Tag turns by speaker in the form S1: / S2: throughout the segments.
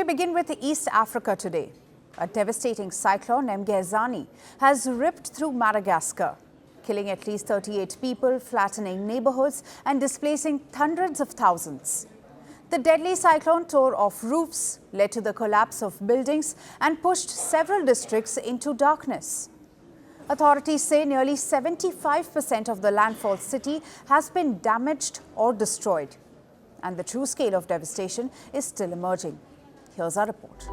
S1: begin with East Africa today. A devastating cyclone Mghazani has ripped through Madagascar, killing at least 38 people, flattening neighborhoods and displacing hundreds of thousands. The deadly cyclone tore off roofs, led to the collapse of buildings and pushed several districts into darkness. Authorities say nearly 75% of the landfall city has been damaged or destroyed. And the true scale of devastation is still emerging. Here's our report.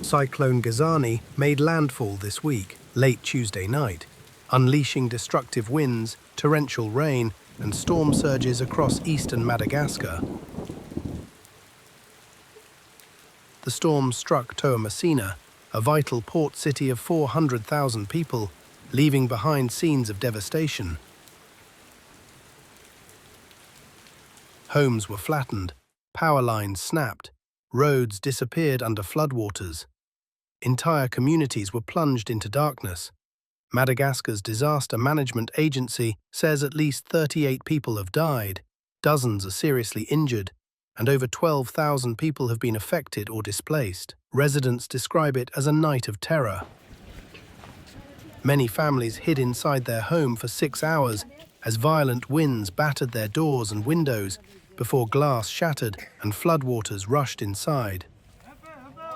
S2: Cyclone Gezani made landfall this week, late Tuesday night, unleashing destructive winds, torrential rain and storm surges across eastern Madagascar. The storm struck Toamasina, a vital port city of 400,000 people, leaving behind scenes of devastation. Homes were flattened, power lines snapped, roads disappeared under floodwaters. Entire communities were plunged into darkness. Madagascar's Disaster Management Agency says at least 38 people have died, dozens are seriously injured, and over 12,000 people have been affected or displaced. Residents describe it as a night of terror. Many families hid inside their home for 6 hours as violent winds battered their doors and windows before glass shattered and floodwaters rushed inside.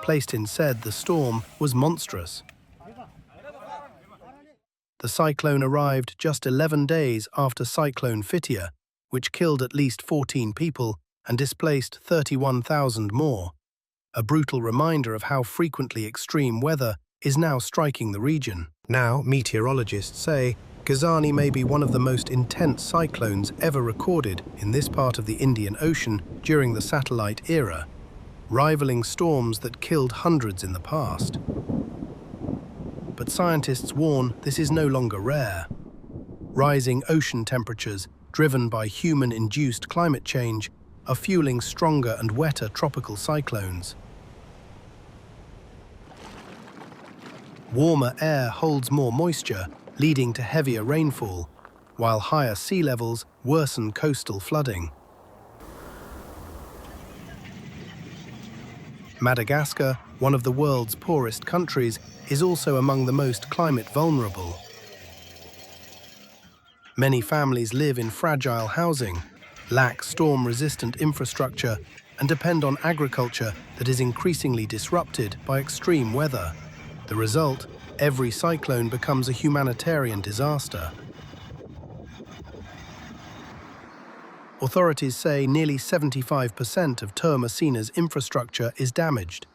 S2: Placed said the storm was monstrous. The cyclone arrived just 11 days after Cyclone Fitia, which killed at least 14 people and displaced 31,000 more. A brutal reminder of how frequently extreme weather is now striking the region. Now, meteorologists say Gezani may be one of the most intense cyclones ever recorded in this part of the Indian Ocean during the satellite era, rivaling storms that killed hundreds in the past. But scientists warn this is no longer rare. Rising ocean temperatures, driven by human-induced climate change, are fueling stronger and wetter tropical cyclones. Warmer air holds more moisture, leading to heavier rainfall, while higher sea levels worsen coastal flooding. Madagascar, one of the world's poorest countries, is also among the most climate vulnerable. Many families live in fragile housing, lack storm-resistant infrastructure, and depend on agriculture that is increasingly disrupted by extreme weather. The result, every cyclone becomes a humanitarian disaster. Authorities say nearly 75% of Toamasina's infrastructure is damaged,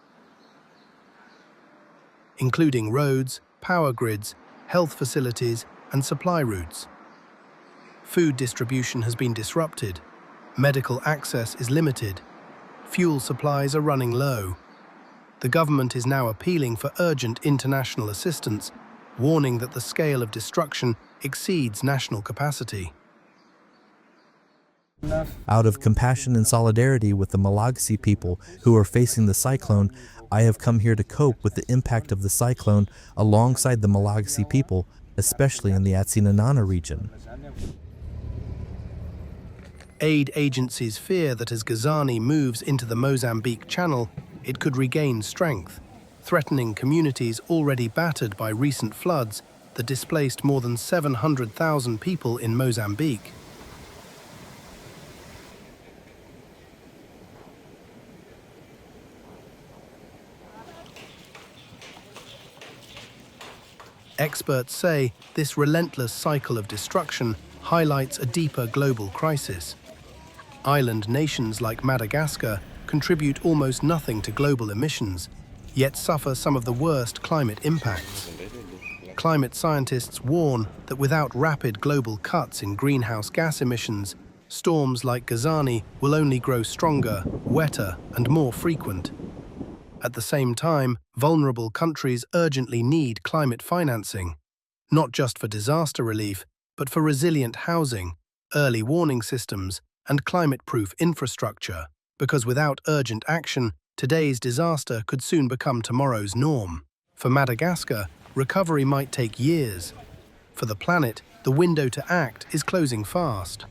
S2: including roads, power grids, health facilities, and supply routes. Food distribution has been disrupted, medical access is limited, fuel supplies are running low. The government is now appealing for urgent international assistance, warning that the scale of destruction exceeds national capacity.
S3: Out of compassion and solidarity with the Malagasy people who are facing the cyclone, I have come here to cope with the impact of the cyclone alongside the Malagasy people, especially in the Atsinanana region.
S2: Aid agencies fear that as Gezani moves into the Mozambique Channel, it could regain strength, threatening communities already battered by recent floods that displaced more than 700,000 people in Mozambique. Experts say this relentless cycle of destruction highlights a deeper global crisis. Island nations like Madagascar contribute almost nothing to global emissions, yet suffer some of the worst climate impacts. Climate scientists warn that without rapid global cuts in greenhouse gas emissions, storms like Gezani will only grow stronger, wetter, and more frequent. At the same time, vulnerable countries urgently need climate financing, not just for disaster relief, but for resilient housing, early warning systems, and climate-proof infrastructure, because without urgent action, today's disaster could soon become tomorrow's norm. For Madagascar, recovery might take years. For the planet, the window to act is closing fast.